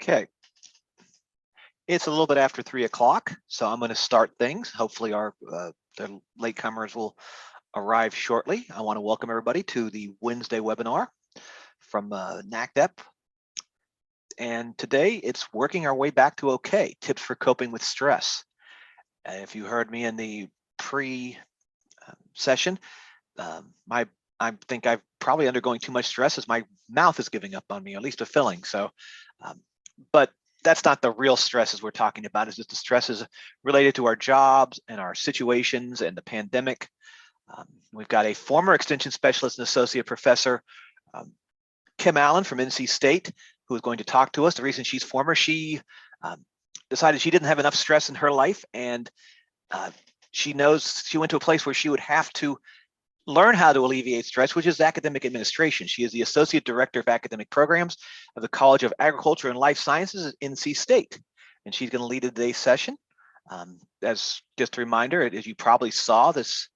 Okay, it's a little bit after 3 o'clock, so I'm going to start things. Hopefully the latecomers will arrive shortly. I want to welcome everybody to the Wednesday webinar from NACDEP. And today it's working our way back to okay, tips for coping with stress. And if you heard me in the pre-session, I think I'm probably undergoing too much stress as my mouth is giving up on me, or at least a filling. So, but that's not the real stresses we're talking about. It's just the stresses related to our jobs and our situations and the pandemic. We've got a former extension specialist and associate professor, Kim Allen from NC State, who is going to talk to us. The reason she's former, she decided she didn't have enough stress in her life, and she knows she went to a place where she would have to learn how to alleviate stress, which is academic administration. She is the Associate Director of Academic Programs of the College of Agriculture and Life Sciences at NC State. And she's going to lead today's session. As just a reminder, as you probably saw, this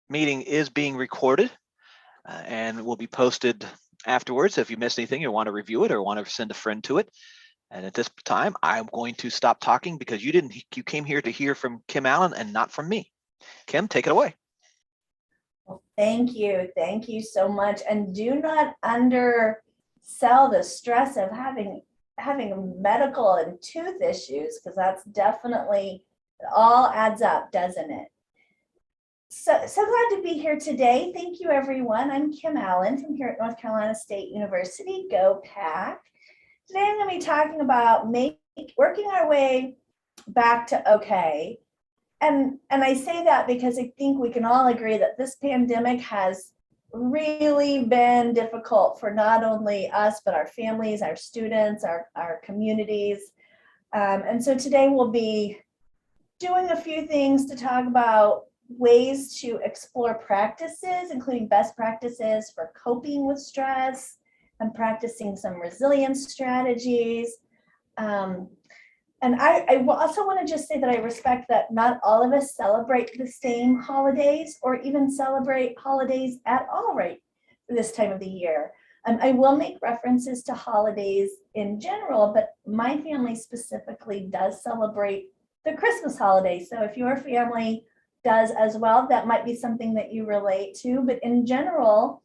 meeting is being recorded and will be posted afterwards. If you missed anything, you want to review it or want to send a friend to it. And at this time, I'm going to stop talking because you came here to hear from Kim Allen and not from me. Kim, take it away. Well, thank you. Thank you so much. And do not undersell the stress of having medical and tooth issues, because that's definitely, it all adds up, doesn't it? So glad to be here today. Thank you, everyone. I'm Kim Allen from here at North Carolina State University. Go Pack. Today I'm going to be talking about working our way back to okay. And I say that because I think we can all agree that this pandemic has really been difficult for not only us, but our families, our students, our communities. And so today we'll be doing a few things to talk about ways to explore practices, including best practices for coping with stress and practicing some resilience strategies. And I also want to just say that I respect that not all of us celebrate the same holidays or even celebrate holidays at all right this time of the year. I will make references to holidays in general, but my family specifically does celebrate the Christmas holiday. So if your family does as well, that might be something that you relate to. But in general,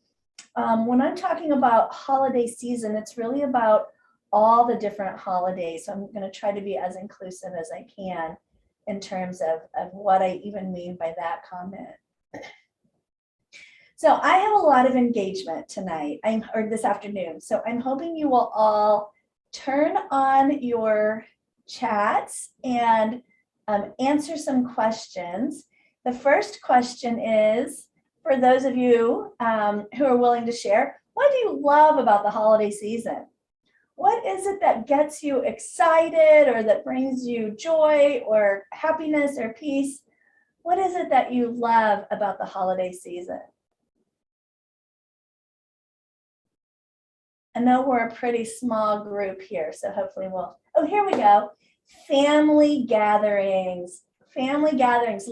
when I'm talking about holiday season, it's really about all the different holidays. So I'm going to try to be as inclusive as I can in terms of what I even mean by that comment. So I have a lot of engagement tonight, or this afternoon. So I'm hoping you will all turn on your chats and answer some questions. The first question is, for those of you who are willing to share, what do you love about the holiday season? What is it that gets you excited or that brings you joy or happiness or peace? What is it that you love about the holiday season? I know we're a pretty small group here, so hopefully we'll, oh, here we go. Family gatherings,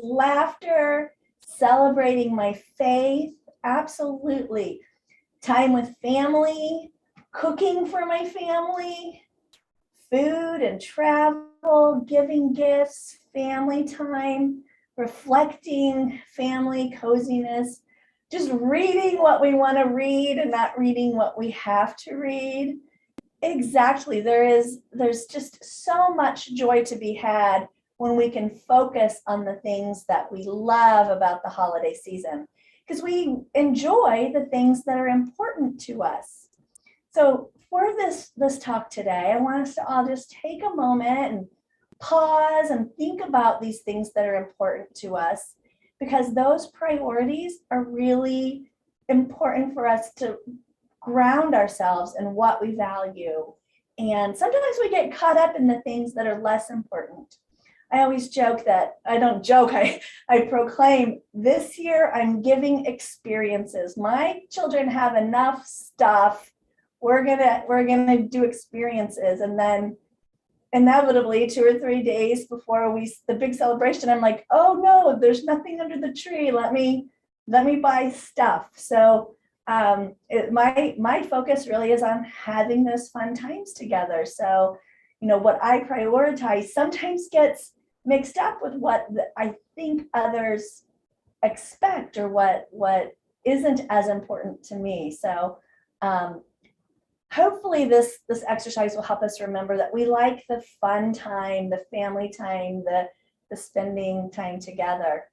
laughter, celebrating my faith, absolutely. Time with family, cooking for my family, food and travel, giving gifts, family time, reflecting, family coziness, just reading what we want to read and not reading what we have to read. Exactly. There's just so much joy to be had when we can focus on the things that we love about the holiday season, because we enjoy the things that are important to us. So for this talk today, I want us to all just take a moment and pause and think about these things that are important to us, because those priorities are really important for us to ground ourselves in what we value. And sometimes we get caught up in the things that are less important. I always joke that, I don't joke, I proclaim this year I'm giving experiences. My children have enough stuff. We're gonna do experiences, and then inevitably 2 or 3 days before the big celebration, I'm like, oh no, there's nothing under the tree. Let me buy stuff. So my focus really is on having those fun times together. So, what I prioritize sometimes gets mixed up with what I think others expect, or what isn't as important to me. So, hopefully this exercise will help us remember that we like the fun time, the family time, the spending time together.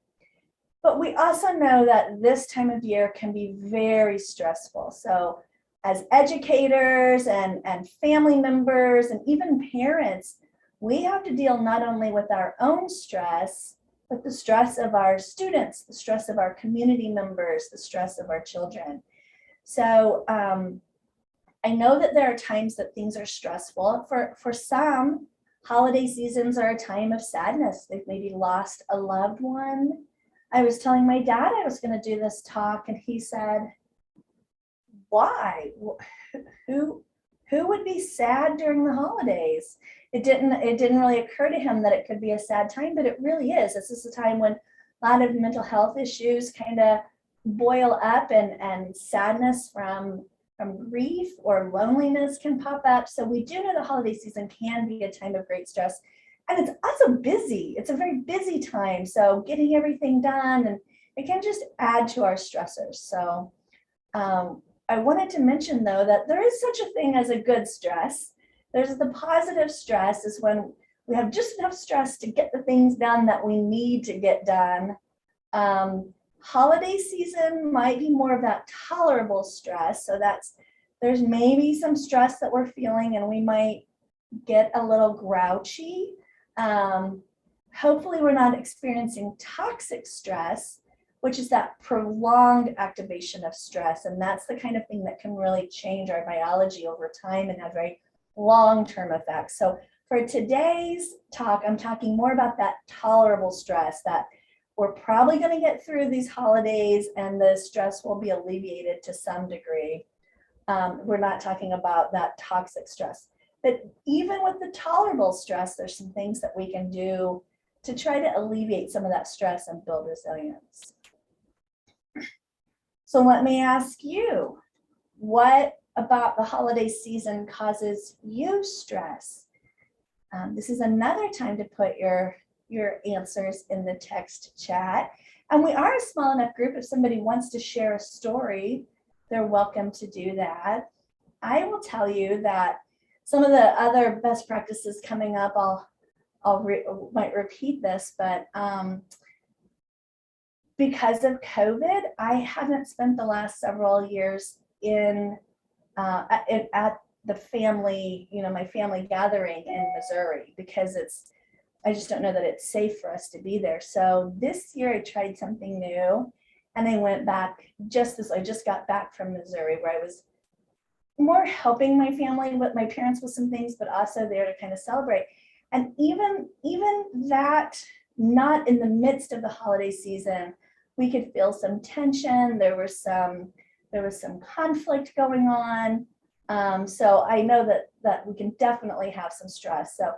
But we also know that this time of year can be very stressful. So as educators and family members and even parents, we have to deal not only with our own stress, but the stress of our students, the stress of our community members, the stress of our children. So I know that there are times that things are stressful. For some, holiday seasons are a time of sadness. They've maybe lost a loved one. I was telling my dad I was going to do this talk, and he said, why? Who would be sad during the holidays? It didn't really occur to him that it could be a sad time, but it really is. This is a time when a lot of mental health issues kind of boil up, and sadness from grief or loneliness can pop up. So we do know the holiday season can be a time of great stress. And it's also busy. It's a very busy time. So getting everything done, and it can just add to our stressors. So I wanted to mention, though, that there is such a thing as a good stress. There's the positive stress, is when we have just enough stress to get the things done that we need to get done. Holiday season might be more of that tolerable stress. So there's maybe some stress that we're feeling, and we might get a little grouchy. Hopefully we're not experiencing toxic stress, which is that prolonged activation of stress. And that's the kind of thing that can really change our biology over time and have very long-term effects. So for today's talk, I'm talking more about that tolerable stress, that we're probably going to get through these holidays and the stress will be alleviated to some degree. We're not talking about that toxic stress. But even with the tolerable stress, there's some things that we can do to try to alleviate some of that stress and build resilience. So let me ask you, what about the holiday season causes you stress? This is another time to put your answers in the text chat. And we are a small enough group. If somebody wants to share a story, they're welcome to do that. I will tell you that some of the other best practices coming up, might repeat this, but because of COVID, I haven't spent the last several years at the family, my family gathering in Missouri, because I just don't know that it's safe for us to be there. So this year I tried something new, and I went back I just got back from Missouri, where I was more helping my family, with my parents, with some things, but also there to kind of celebrate. And even that, not in the midst of the holiday season, we could feel some tension. There was some conflict going on. So I know that we can definitely have some stress. So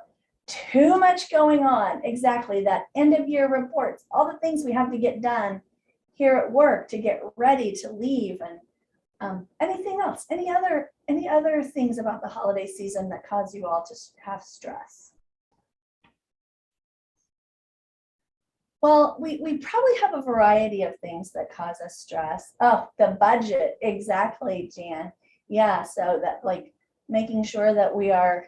too much going on, exactly, that end of year reports, all the things we have to get done here at work to get ready to leave, and anything else, any other things about the holiday season that cause you all to have stress? Well, we probably have a variety of things that cause us stress. Oh, the budget, exactly, Jan. Yeah, so that, like, making sure that we are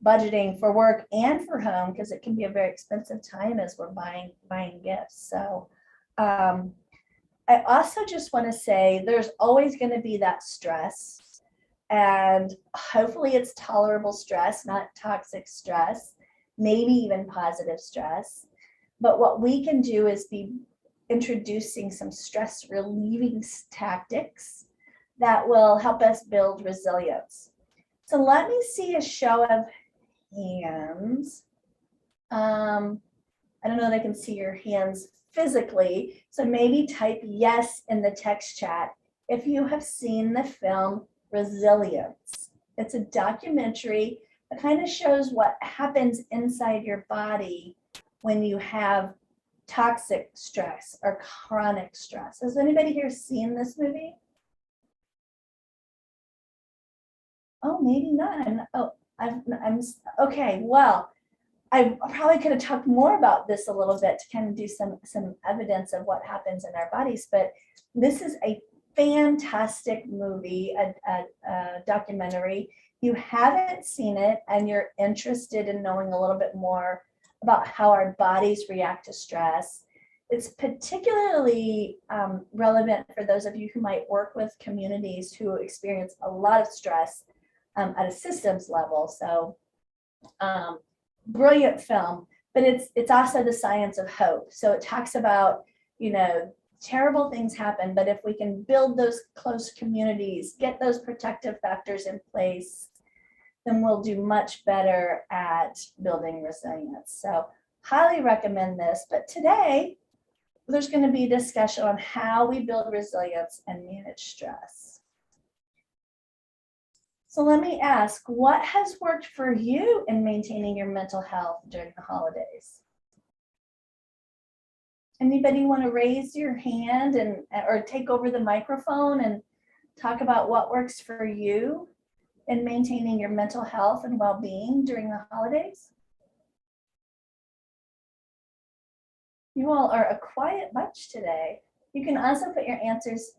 budgeting for work and for home, because it can be a very expensive time as we're buying gifts. So I also just want to say there's always going to be that stress, and hopefully it's tolerable stress, not toxic stress, maybe even positive stress. But what we can do is be introducing some stress relieving tactics that will help us build resilience. So let me see a show of hands. I don't know that I can see your hands physically, so maybe type yes in the text chat if you have seen the film Resilience. It's a documentary that kind of shows what happens inside your body when you have toxic stress or chronic stress. Has anybody here seen this movie? Oh, maybe not. I'm okay. Well, I probably could have talked more about this a little bit to kind of do some evidence of what happens in our bodies, but this is a fantastic movie, a documentary. You haven't seen it and you're interested in knowing a little bit more about how our bodies react to stress. It's particularly relevant for those of you who might work with communities who experience a lot of stress at a systems level. So brilliant film, but it's also the science of hope. So it talks about, terrible things happen, but if we can build those close communities, get those protective factors in place, then we'll do much better at building resilience. So highly recommend this. But today, there's going to be a discussion on how we build resilience and manage stress. So let me ask, what has worked for you in maintaining your mental health during the holidays? Anybody want to raise your hand or take over the microphone and talk about what works for you in maintaining your mental health and well-being during the holidays? You all are a quiet bunch today. You can also put your answers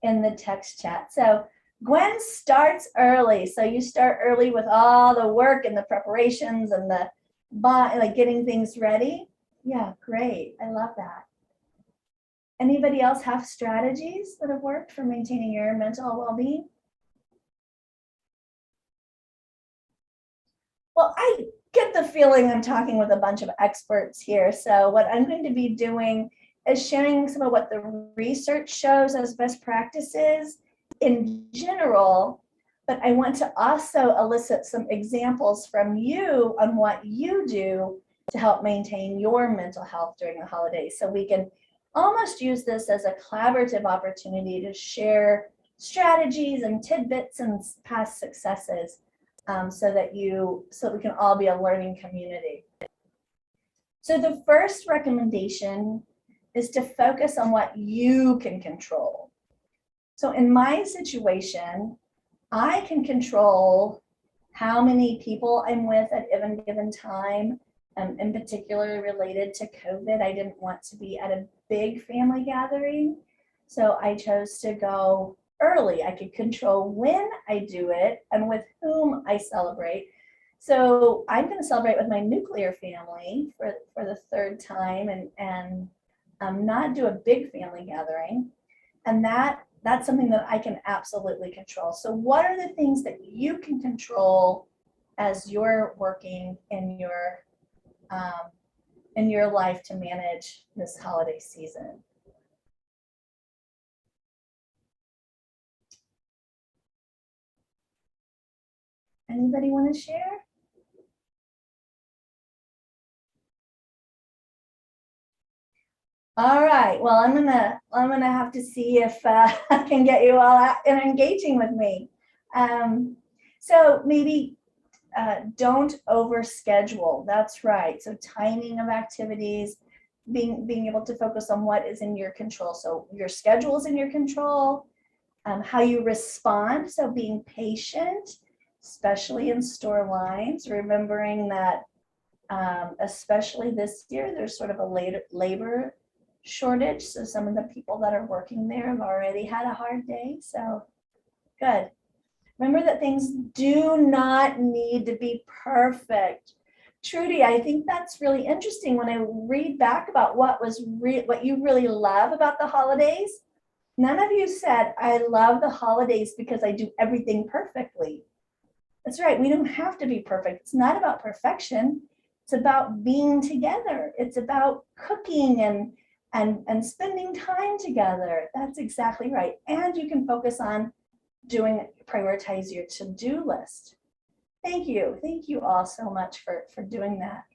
in the text chat. So Gwen starts early. So you start early with all the work and the preparations and the getting things ready. Yeah, great. I love that. Anybody else have strategies that have worked for maintaining your mental well-being? Well, I get the feeling I'm talking with a bunch of experts here. So what I'm going to be doing is sharing some of what the research shows as best practices in general, but I want to also elicit some examples from you on what you do to help maintain your mental health during the holidays. So we can almost use this as a collaborative opportunity to share strategies and tidbits and past successes so we can all be a learning community. So the first recommendation is to focus on what you can control. So in my situation, I can control how many people I'm with at any given time, in particular related to COVID. I didn't want to be at a big family gathering, so I chose to go early. I could control when I do it and with whom I celebrate. So I'm going to celebrate with my nuclear family for the third time and not do a big family gathering. And that's something that I can absolutely control. So what are the things that you can control as you're working in your life to manage this holiday season? Anybody want to share? All right. Well, I'm gonna have to see if I can get you all out and engaging with me. So maybe don't overschedule. That's right. So timing of activities, being able to focus on what is in your control. So your schedule is in your control. How you respond. So being patient, especially in store lines. Remembering that, especially this year, there's sort of a labor shortage. So some of the people that are working there have already had a hard day. So good. Remember that things do not need to be perfect. Trudy, I think that's really interesting. When I read back about what you really love about the holidays, none of you said, I love the holidays because I do everything perfectly. That's right. We don't have to be perfect. It's not about perfection. It's about being together. It's about cooking and spending time together. That's exactly right. And you can focus on prioritize your to-do list. Thank you. Thank you all so much for doing that.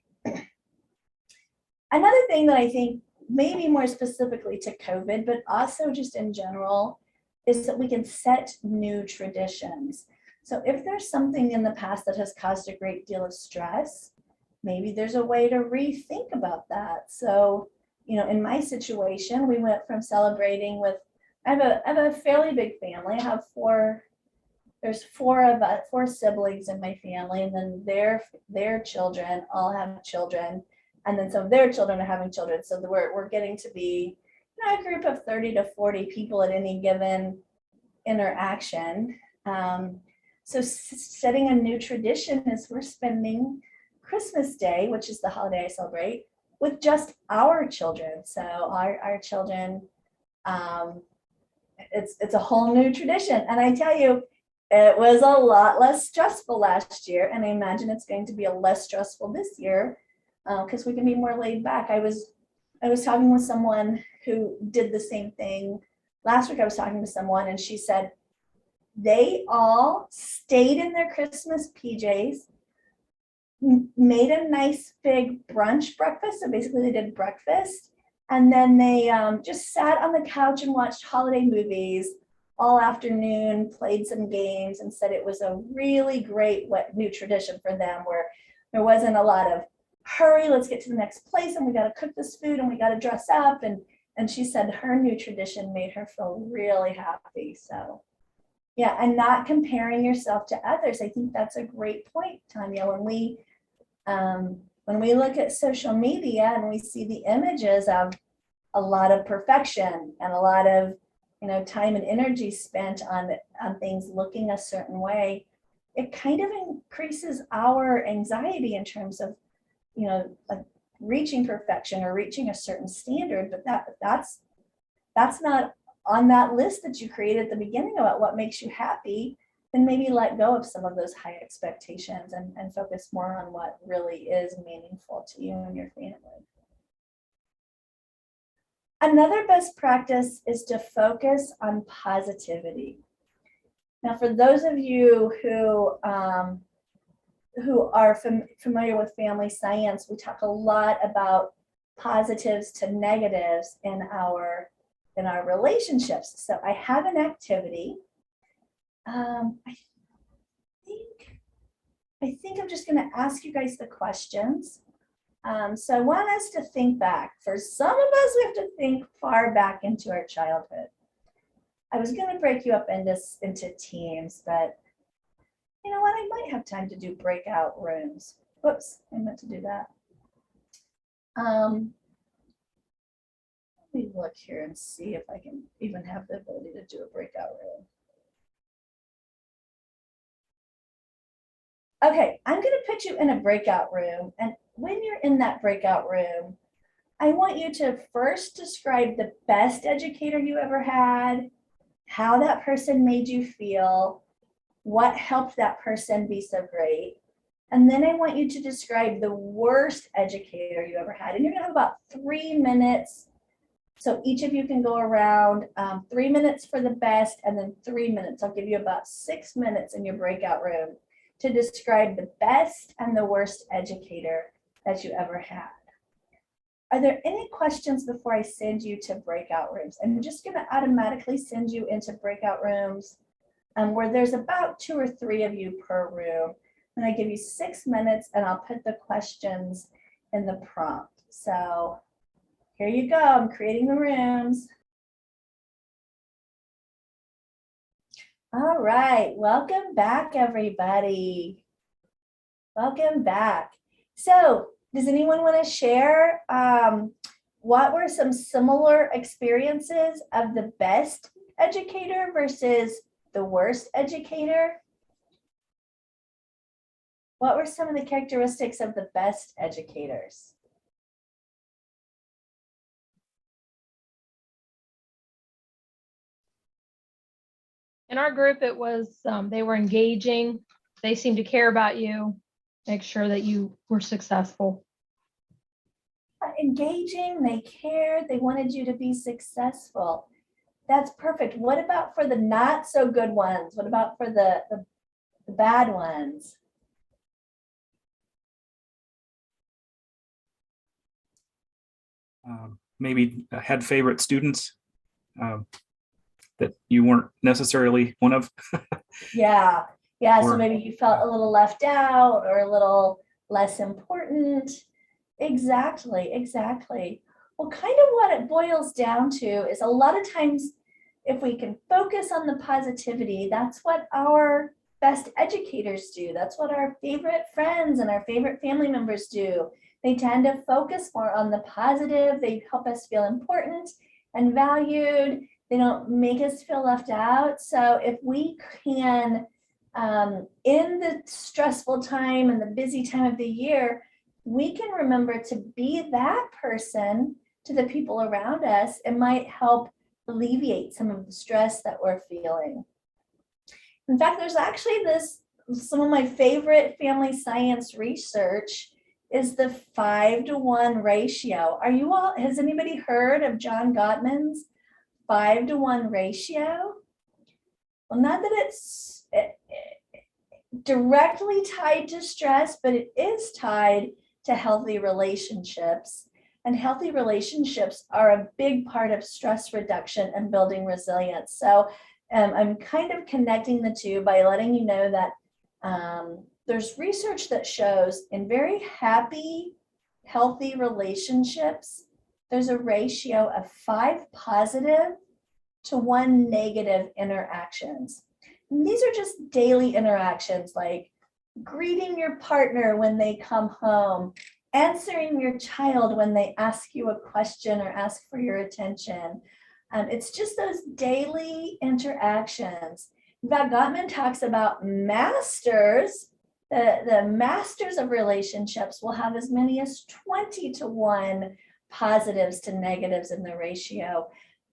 Another thing that I think maybe more specifically to COVID, but also just in general, is that we can set new traditions. So if there's something in the past that has caused a great deal of stress, maybe there's a way to rethink about that. So, in my situation, we went from celebrating with, I have a fairly big family. I have four there's four of us, four siblings in my family, and then their children all have children, and then some of their children are having children. So we're getting to be, you know, a group of 30 to 40 people at any given interaction. So setting a new tradition is we're spending Christmas Day, which is the holiday I celebrate, with just our children. So our children, it's a whole new tradition. And I tell you, it was a lot less stressful last year, and I imagine it's going to be a less stressful this year because we can be more laid back. I was talking with someone who did the same thing. Last week I was talking to someone and she said they all stayed in their Christmas PJs, made a nice big brunch breakfast. So basically they did breakfast, and then they just sat on the couch and watched holiday movies all afternoon, played some games, and said it was a really great new tradition for them where there wasn't a lot of hurry, let's get to the next place, and we got to cook this food and we got to dress up. And she said her new tradition made her feel really happy. So yeah, and not comparing yourself to others. I think that's a great point, Tanya. When we look at social media and we see the images of a lot of perfection and a lot of, you know, time and energy spent on things looking a certain way, it kind of increases our anxiety in terms of, you know, like reaching perfection or reaching a certain standard. But that's not on that list that you created at the beginning about what makes you happy. Then maybe let go of some of those high expectations and focus more on what really is meaningful to you and your family. Another best practice is to focus on positivity. Now, for those of you who are familiar with family science, we talk a lot about positives to negatives in our relationships. So I have an activity. I think I'm just going to ask you guys the questions. So I want us to think back. For some of us, we have to think far back into our childhood. I was going to break you up into teams, but you know what? I might have time to do breakout rooms. Whoops, I meant to do that. Let me look here and see if I can even have the ability to do a breakout room. Okay, I'm going to put you in a breakout room, and when you're in that breakout room, I want you to first describe the best educator you ever had, how that person made you feel, what helped that person be so great. And then I want you to describe the worst educator you ever had. And you're going to have about 3 minutes. So each of you can go around 3 minutes for the best, and then 3 minutes. I'll give you about 6 minutes in your breakout room to describe the best and the worst educator that you ever had. Are there any questions before I send you to breakout rooms? I'm just going to automatically send you into breakout rooms where there's about 2 or 3 of you per room. And I give you 6 minutes, and I'll put the questions in the prompt. So here you go. I'm creating the rooms. All right, welcome back, everybody. Welcome back. So does anyone want to share what were some similar experiences of the best educator versus the worst educator? What were some of the characteristics of the best educators? In our group, it was they were engaging. They seemed to care about you, make sure that you were successful. Engaging, they cared, they wanted you to be successful. That's perfect. What about for the not so good ones? What about for the bad ones? Maybe had favorite students that you weren't necessarily one of. Yeah, so maybe you felt a little left out or a little less important. Exactly. Well, kind of what it boils down to is a lot of times if we can focus on the positivity, that's what our best educators do. That's what our favorite friends and our favorite family members do. They tend to focus more on the positive. They help us feel important and valued. They don't make us feel left out. So if we can, in the stressful time and the busy time of the year, we can remember to be that person to the people around us. It might help alleviate some of the stress that we're feeling. In fact, there's actually some of my favorite family science research is the 5-to-1 ratio. Has anybody heard of John Gottman's 5-to-1 ratio? Well, not that it's directly tied to stress, but it is tied to healthy relationships. And healthy relationships are a big part of stress reduction and building resilience. So I'm kind of connecting the two by letting you know that there's research that shows in very happy, healthy relationships, there's a ratio of 5 positive to 1 negative interactions. And these are just daily interactions like greeting your partner when they come home, answering your child when they ask you a question or ask for your attention. It's just those daily interactions. In fact, Gottman talks about masters. The masters of relationships will have as many as 20-to-1 positives to negatives in the ratio.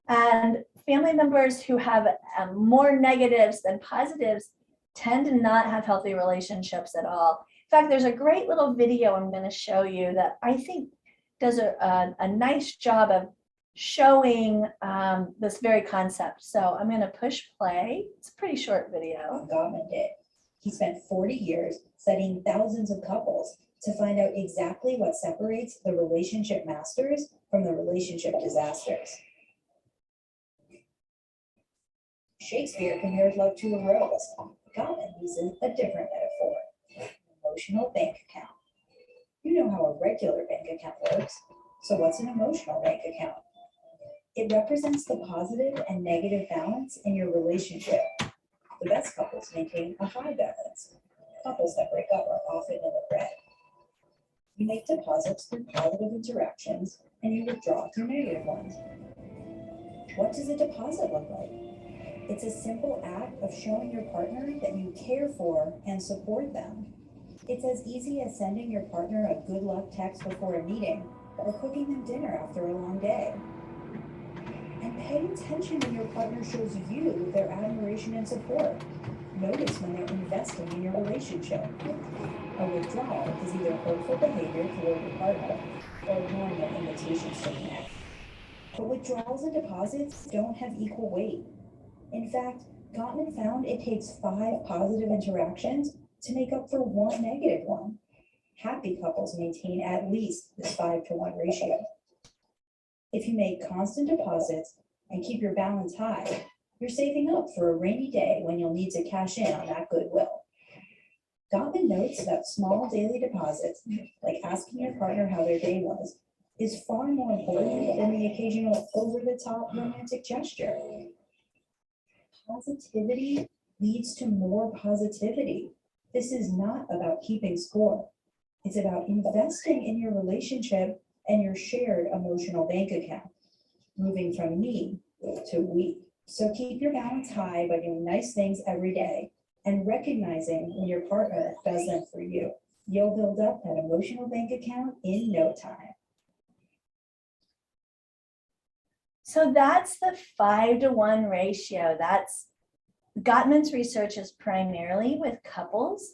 And family members who have more negatives than positives tend to not have healthy relationships at all. In fact, there's a great little video I'm going to show you that I think does a nice job of showing this very concept. So I'm going to push play. It's a pretty short video. Gottman did. He spent 40 years studying thousands of couples to find out exactly what separates the relationship masters from the relationship disasters. Shakespeare compares love to a rose. Gottman uses a different metaphor, an emotional bank account. You know how a regular bank account works. So what's an emotional bank account? It represents the positive and negative balance in your relationship. The best couples maintain a high balance. Couples that break up are often in the red. You make deposits through positive interactions and you withdraw through negative ones. What does a deposit look like? It's a simple act of showing your partner that you care for and support them. It's as easy as sending your partner a good luck text before a meeting or cooking them dinner after a long day. And pay attention when your partner shows you their admiration and support. Notice when they're investing in your relationship. A withdrawal is either hurtful behavior toward your partner or ignoring their invitations to connect. But withdrawals and deposits don't have equal weight. In fact, Gottman found it takes 5 positive interactions to make up for 1 negative one. Happy couples maintain at least this 5-to-1 ratio. If you make constant deposits and keep your balance high, you're saving up for a rainy day when you'll need to cash in on that goodwill. Gottman notes that small daily deposits, like asking your partner how their day was, is far more important than the occasional over-the-top romantic gesture. Positivity leads to more positivity. This is not about keeping score. It's about investing in your relationship and your shared emotional bank account, moving from me to we. So keep your balance high by doing nice things every day and recognizing when your partner does them for you. You'll build up that emotional bank account in no time. So that's the 5-to-1 ratio. That's Gottman's research is primarily with couples,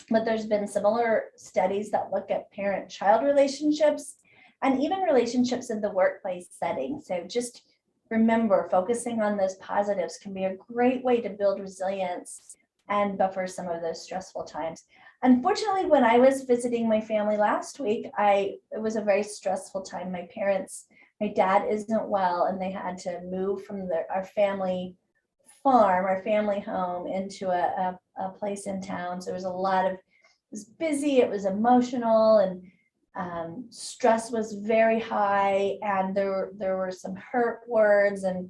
but there's been similar studies that look at parent-child relationships and even relationships in the workplace setting. So just remember, focusing on those positives can be a great way to build resilience and buffer some of those stressful times. Unfortunately, when I was visiting my family last week, it was a very stressful time. My dad isn't well, and they had to move from our family farm, our family home, into a place in town. So it was busy, it was emotional, and stress was very high, and there were some hurt words, and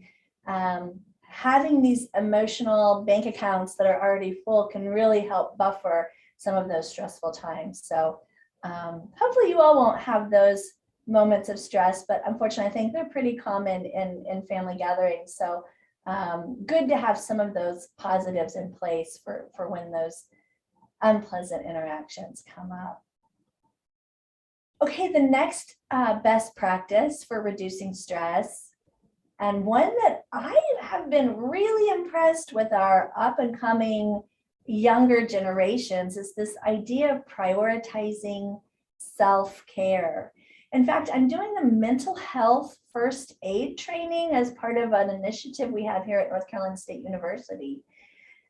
having these emotional bank accounts that are already full can really help buffer some of those stressful times. So hopefully you all won't have those moments of stress, but unfortunately, I think they're pretty common in family gatherings. So good to have some of those positives in place for when those unpleasant interactions come up. Okay, the next best practice for reducing stress, and one that I have been really impressed with our up and coming younger generations, is this idea of prioritizing self-care. In fact, I'm doing the mental health first aid training as part of an initiative we have here at North Carolina State University.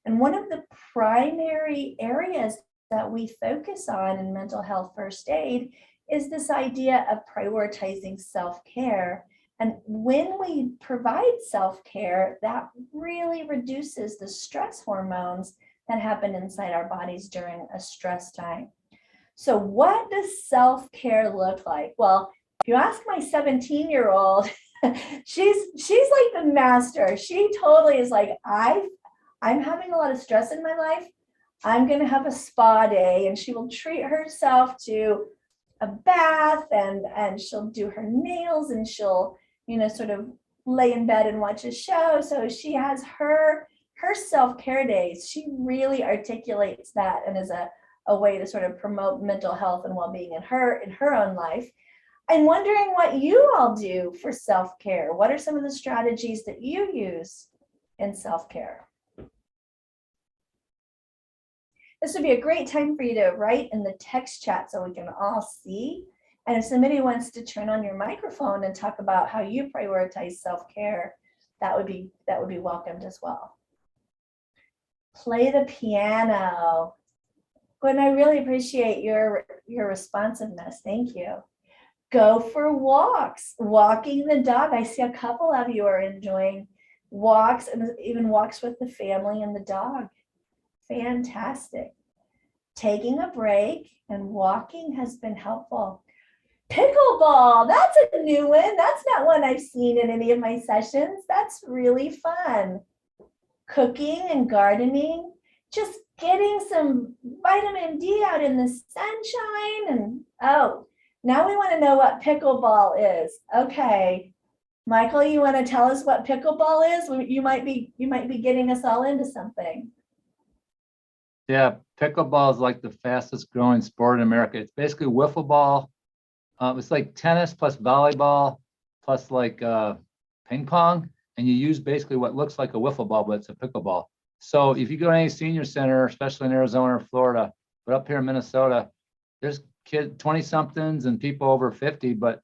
And one of the primary areas that we focus on in mental health first aid is this idea of prioritizing self-care. And when we provide self-care, that really reduces the stress hormones that happen inside our bodies during a stress time. So what does self-care look like? Well, if you ask my 17-year-old, she's like the master. She totally is like, I'm having a lot of stress in my life. I'm going to have a spa day, and she will treat herself to a bath, and she'll do her nails, and she'll, sort of lay in bed and watch a show. So she has her self-care days. She really articulates that and is a way to sort of promote mental health and well-being in her own life. I'm wondering what you all do for self-care. What are some of the strategies that you use in self-care? This would be a great time for you to write in the text chat so we can all see. And if somebody wants to turn on your microphone and talk about how you prioritize self-care, that would be welcomed as well. Play the piano. Gwen, I really appreciate your responsiveness. Thank you. Go for walks, walking the dog. I see a couple of you are enjoying walks, and even walks with the family and the dog. Fantastic. Taking a break and walking has been helpful. Pickleball, that's a new one. That's not one I've seen in any of my sessions. That's really fun. Cooking and gardening, just getting some vitamin D out in the sunshine. And oh, now we want to know what pickleball is. Okay, Michael, you want to tell us what pickleball is? You might be getting us all into something. Yeah, pickleball is like the fastest growing sport in America. It's basically wiffle ball. It's like tennis plus volleyball plus like ping pong, and you use basically what looks like a wiffle ball, but it's a pickleball. So if you go to any senior center, especially in Arizona or Florida, but up here in Minnesota, there's kids, 20-somethings and people over 50, but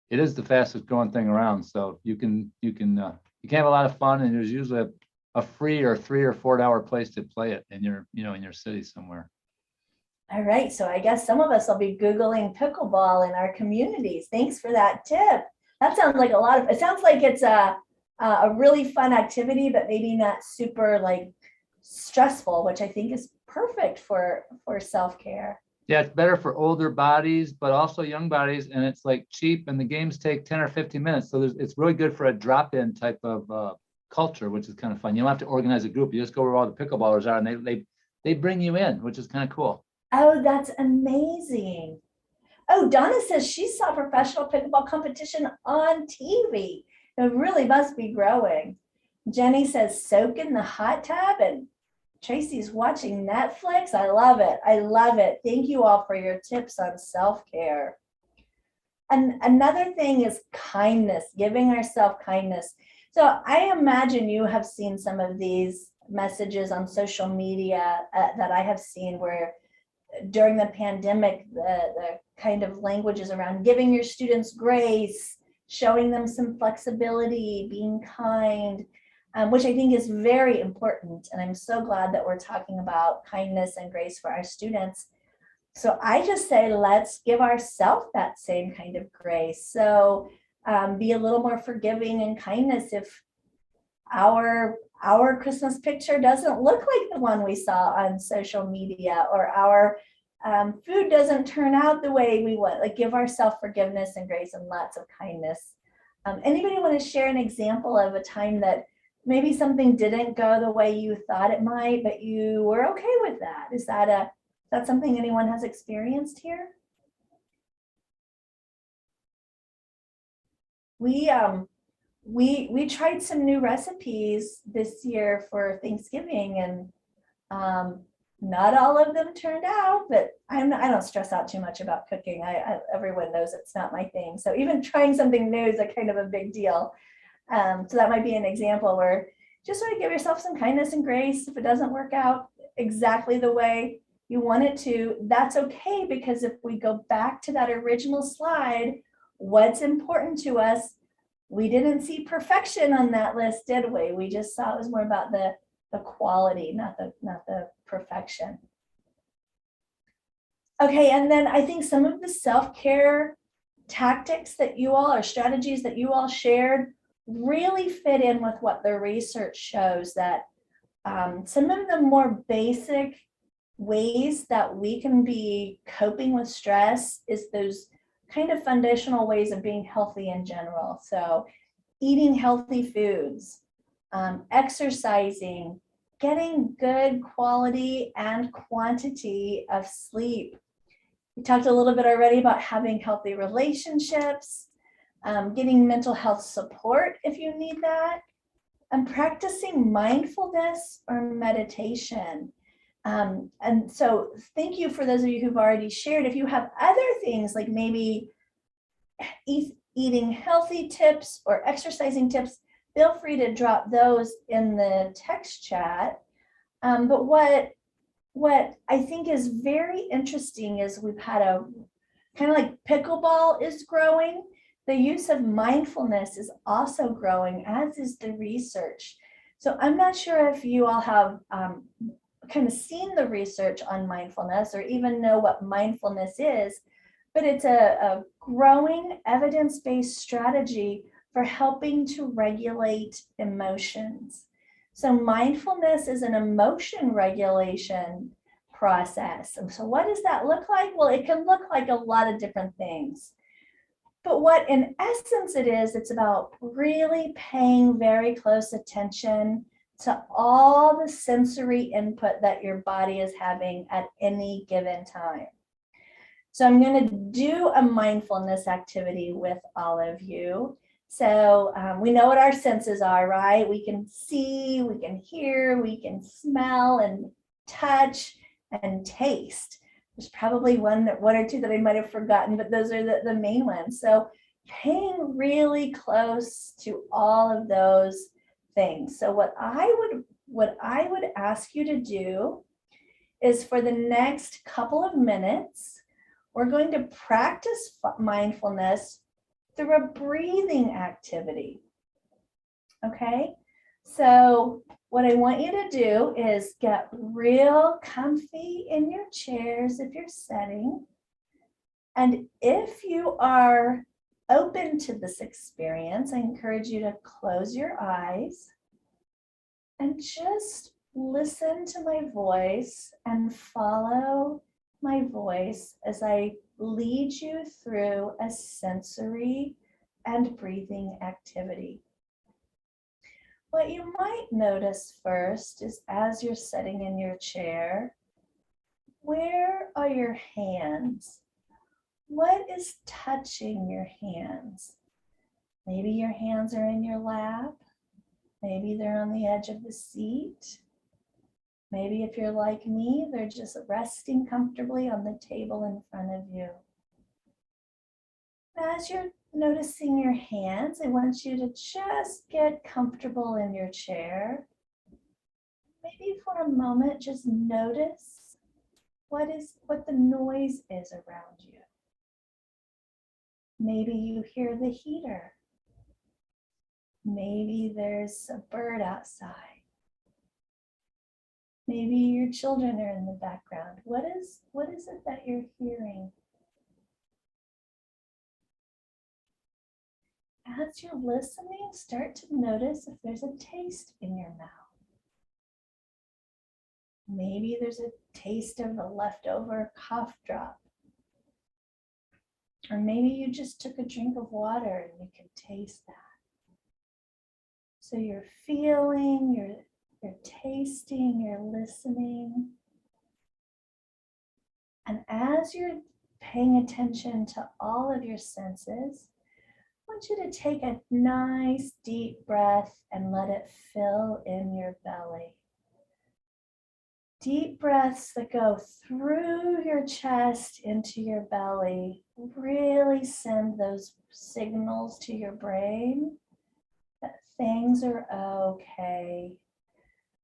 it is the fastest growing thing around. So you can have a lot of fun, and there's usually a free or $3 or $4 place to play it in your city somewhere. All right, so I guess some of us will be Googling pickleball in our communities. Thanks for that tip. That sounds like it sounds like it's a really fun activity, but maybe not super like stressful, which I think is perfect for self-care. Yeah, it's better for older bodies, but also young bodies, and it's like cheap, and the games take 10 or 15 minutes. So it's really good for a drop-in type of culture, which is kind of fun. You don't have to organize a group. You just go where all the pickleballers are, and they bring you in, which is kind of cool. Oh, that's amazing. Oh, Donna says she saw professional pickleball competition on TV. It really must be growing. Jenny says soak in the hot tub, and Tracy's watching Netflix. I love it. I love it. Thank you all for your tips on self-care. And another thing is kindness, giving ourselves kindness. So I imagine you have seen some of these messages on social media that I have seen where during the pandemic, the kind of languages around giving your students grace, showing them some flexibility, being kind, which I think is very important. And I'm so glad that we're talking about kindness and grace for our students. So I just say, let's give ourselves that same kind of grace. So be a little more forgiving and kindness if our Christmas picture doesn't look like the one we saw on social media, or our food doesn't turn out the way we want. Like, give ourselves forgiveness and grace and lots of kindness. Anybody want to share an example of a time that maybe something didn't go the way you thought it might, but you were okay with that. Is that something anyone has experienced here? We tried some new recipes this year for Thanksgiving, and not all of them turned out, but I don't stress out too much about cooking. Everyone knows it's not my thing. So even trying something new is a kind of a big deal. So that might be an example where just sort of give yourself some kindness and grace. If it doesn't work out exactly the way you want it to, that's okay, because if we go back to that original slide, what's important to us, we didn't see perfection on that list, did we? We just saw it was more about the quality, not the perfection. Okay, and then I think some of the self-care tactics that you all, or strategies that you all shared, really fit in with what the research shows, that some of the more basic ways that we can be coping with stress is those kind of foundational ways of being healthy in general. So eating healthy foods, exercising, getting good quality and quantity of sleep. We talked a little bit already about having healthy relationships, getting mental health support if you need that, and practicing mindfulness or meditation. And so thank you for those of you who've already shared. If you have other things like maybe eating healthy tips or exercising tips, feel free to drop those in the text chat. But what I think is very interesting is we've had a kind of like pickleball is growing. The use of mindfulness is also growing, as is the research. So I'm not sure if you all have kind of seen the research on mindfulness or even know what mindfulness is, but it's a growing evidence-based strategy for helping to regulate emotions. So mindfulness is an emotion regulation process. And so what does that look like? Well, it can look like a lot of different things. But what in essence it is, it's about really paying very close attention to all the sensory input that your body is having at any given time. So I'm going to do a mindfulness activity with all of you. So we know what our senses are, right? We can see, we can hear, we can smell and touch and taste. There's probably one or two that I might have forgotten, but those are the main ones. So paying really close to all of those things. So what I would ask you to do is, for the next couple of minutes, we're going to practice mindfulness through a breathing activity. Okay, so what I want you to do is get real comfy in your chairs if you're sitting. And if you are open to this experience, I encourage you to close your eyes and just listen to my voice and follow my voice as I lead you through a sensory and breathing activity. What you might notice first is, as you're sitting in your chair, where are your hands? What is touching your hands? Maybe your hands are in your lap. Maybe they're on the edge of the seat. Maybe if you're like me, they're just resting comfortably on the table in front of you. As you're noticing your hands, I want you to just get comfortable in your chair. Maybe for a moment, just notice what the noise is around you. Maybe you hear the heater. Maybe there's a bird outside. Maybe your children are in the background. What is it that you're hearing? As you're listening, start to notice if there's a taste in your mouth. Maybe there's a taste of a leftover cough drop. Or maybe you just took a drink of water and you can taste that. So you're feeling, you're tasting, you're listening. And as you're paying attention to all of your senses, I want you to take a nice deep breath and let it fill in your belly. Deep breaths that go through your chest into your belly really send those signals to your brain that things are okay.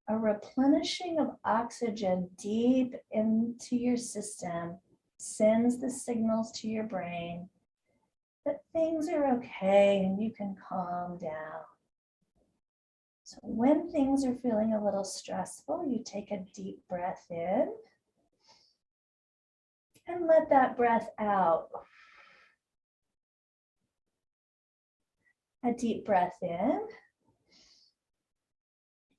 A replenishing of oxygen deep into your system sends the signals to your brain that things are okay and you can calm down. So when things are feeling a little stressful, you take a deep breath in and let that breath out. A deep breath in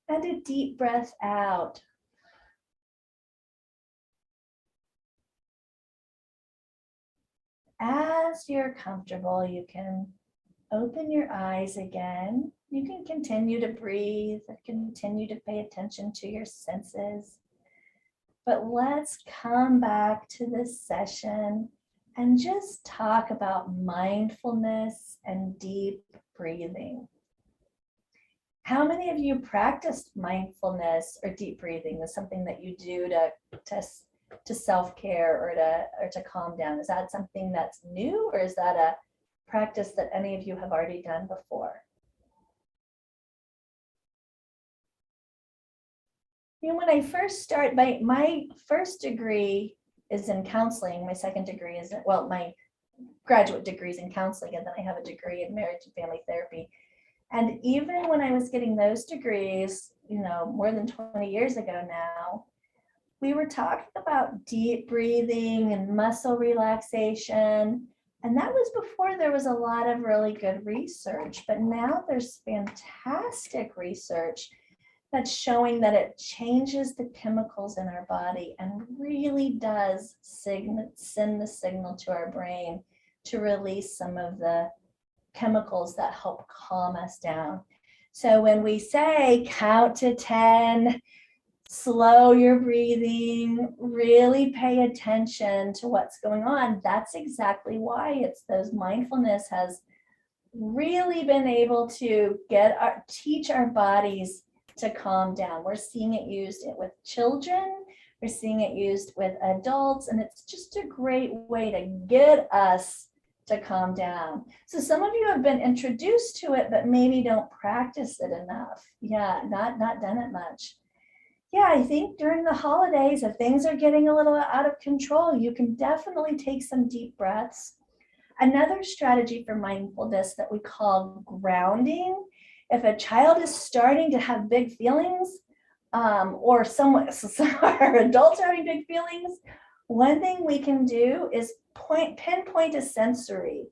and a deep breath out. As you're comfortable, you can open your eyes again. You can continue to breathe and continue to pay attention to your senses. But let's come back to this session and just talk about mindfulness and deep breathing. How many of you practiced mindfulness or deep breathing? Is something that you do to self-care or to calm down? Is that something that's new, or is that a practice that any of you have already done before? You know, when I first started, my first degree is in counseling. My second degree is, well, my graduate degree is in counseling, and then I have a degree in marriage and family therapy. And even when I was getting those degrees, you know, more than 20 years ago now, we were talking about deep breathing and muscle relaxation. And that was before there was a lot of really good research. But now there's fantastic research that's showing that it changes the chemicals in our body and really does send the signal to our brain to release some of the chemicals that help calm us down. So when we say count to 10, slow your breathing, really pay attention to what's going on, that's exactly why it's those mindfulness has really been able to teach our bodies to calm down. We're seeing it used with children, we're seeing it used with adults, and it's just a great way to get us to calm down. So some of you have been introduced to it, but maybe don't practice it enough. Yeah, not done it much. Yeah, I think during the holidays, if things are getting a little out of control, you can definitely take some deep breaths. Another strategy for mindfulness that we call grounding. If a child is starting to have big feelings, or adults are having big feelings, one thing we can do is pinpoint a sensory.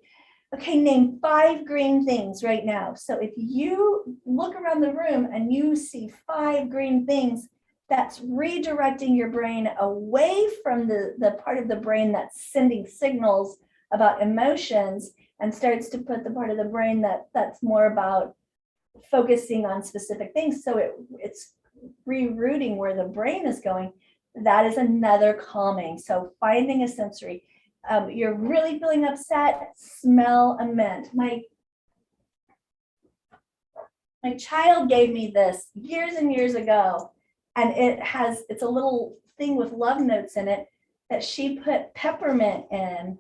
Okay, name 5 green things right now. So if you look around the room and you see 5 green things, that's redirecting your brain away from the part of the brain that's sending signals about emotions and starts to put the part of the brain that's more about focusing on specific things. So it's rerouting where the brain is going. That is another calming. So finding a sensory. You're really feeling upset, smell a mint. My child gave me this years and years ago, and it's a little thing with love notes in it that she put peppermint in,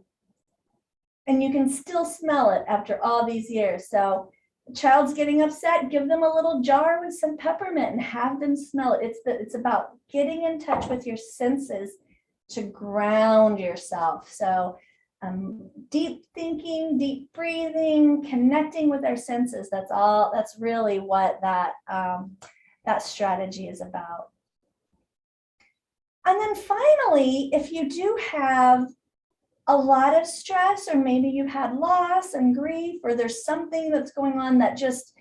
and you can still smell it after all these years. So the child's getting upset, give them a little jar with some peppermint and have them smell it. It's about getting in touch with your senses to ground yourself. So deep thinking, deep breathing, connecting with our senses, that's really what that strategy is about. And then finally, if you do have a lot of stress, or maybe you had loss and grief, or there's something that's going on that just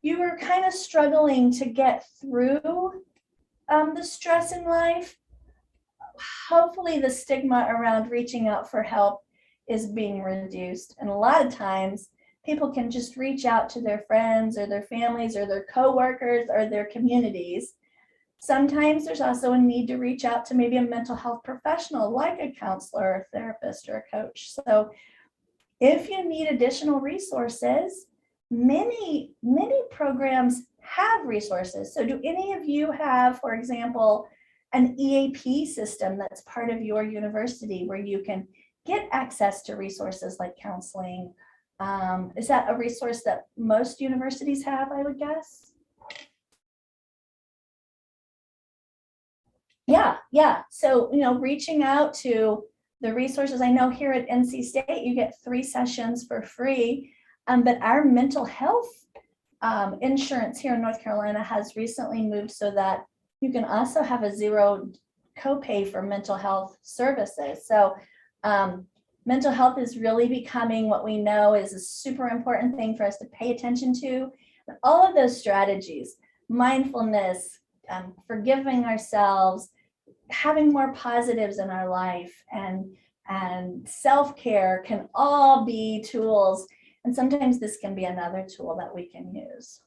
you were kind of struggling to get through the stress in life, hopefully the stigma around reaching out for help is being reduced. And a lot of times people can just reach out to their friends or their families or their coworkers or their communities. Sometimes there's also a need to reach out to maybe a mental health professional like a counselor, a therapist, or a coach. So if you need additional resources, many programs have resources. So do any of you have, for example, an EAP system that's part of your university where you can get access to resources like counseling? Is that a resource that most universities have, I would guess? Yeah. So, reaching out to the resources. I know here at NC State, you get 3 sessions for free, but our mental health insurance here in North Carolina has recently moved so that you can also have a zero copay for mental health services. So mental health is really becoming what we know is a super important thing for us to pay attention to. And all of those strategies, mindfulness, forgiving ourselves, having more positives in our life, and self-care can all be tools. And sometimes this can be another tool that we can use.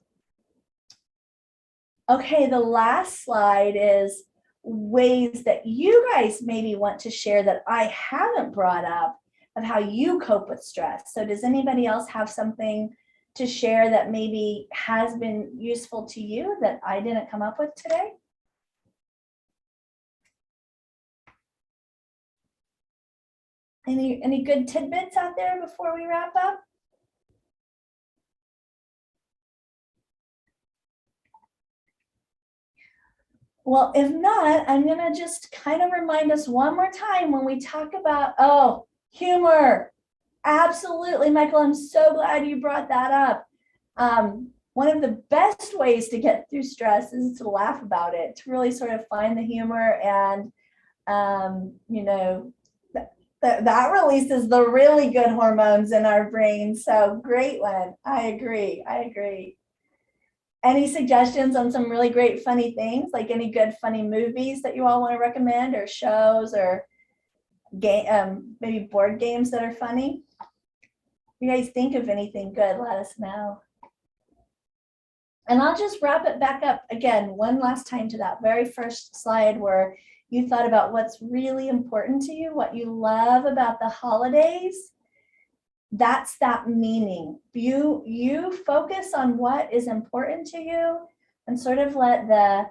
Okay, the last slide is ways that you guys maybe want to share that I haven't brought up of how you cope with stress. So does anybody else have something to share that maybe has been useful to you that I didn't come up with today? Any good tidbits out there before we wrap up? Well, if not, I'm gonna just kind of remind us one more time when we talk about, humor. Absolutely, Michael, I'm so glad you brought that up. One of the best ways to get through stress is to laugh about it, to really sort of find the humor, and that releases the really good hormones in our brain. So great one. I agree. Any suggestions on some really great funny things, like any good funny movies that you all want to recommend, or shows, or maybe board games that are funny? If you guys think of anything good, let us know. And I'll just wrap it back up again one last time to that very first slide where you thought about what's really important to you, what you love about the holidays. That's that meaning. You focus on what is important to you and sort of let the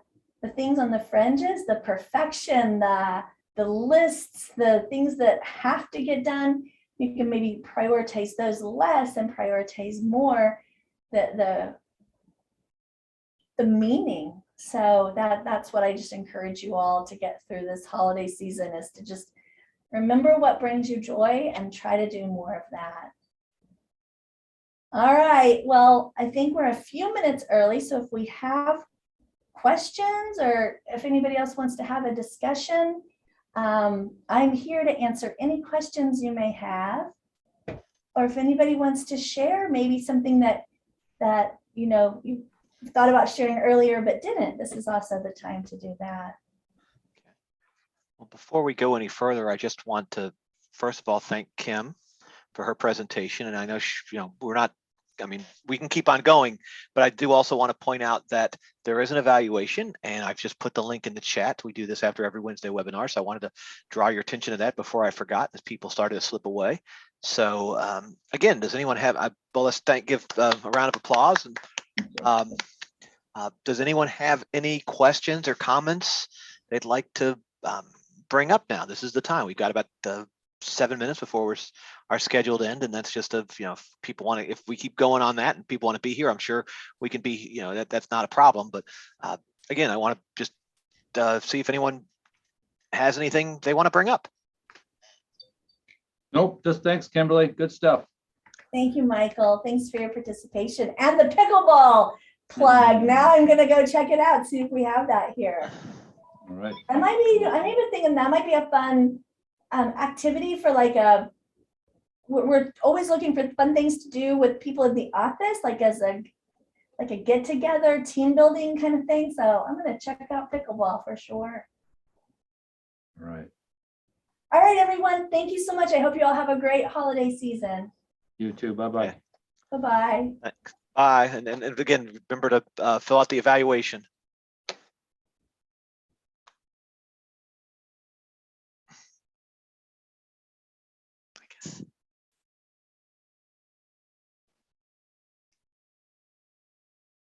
things on the fringes, the perfection, the lists, the things that have to get done, you can maybe prioritize those less and prioritize more the meaning. So that's what I just encourage you all to get through this holiday season, is to just remember what brings you joy and try to do more of that. All right, well, I think we're a few minutes early, so if we have questions or if anybody else wants to have a discussion, I'm here to answer any questions you may have. Or if anybody wants to share maybe something that you thought about sharing earlier but didn't, this is also the time to do that. Well, before we go any further, I just want to first of all thank Kim for her presentation. And I know we can keep on going, but I do also want to point out that there is an evaluation, and I've just put the link in the chat. We do this after every Wednesday webinar, so I wanted to draw your attention to that before I forgot, as people started to slip away. So again, does anyone have? Let's give a round of applause. And does anyone have any questions or comments they'd like to bring up now? This is the time. We've got about 7 minutes before our scheduled end, and that's just if people want to, if we keep going on that and people want to be here, I'm sure we can be, that's not a problem. But again, I want to just see if anyone has anything they want to bring up. Nope, just thanks, Kimberly. Good stuff. Thank you, Michael. Thanks for your participation and the pickleball plug. Now I'm gonna go check it out, see if we have that here. All right. I'm even thinking that might be a fun activity for we're always looking for fun things to do with people in the office, like as a get together, team building kind of thing. So I'm gonna check out pickleball for sure. All right. All right, everyone. Thank you so much. I hope you all have a great holiday season. You too. Bye-bye. Bye-bye. Bye. And again, remember to fill out the evaluation. I guess.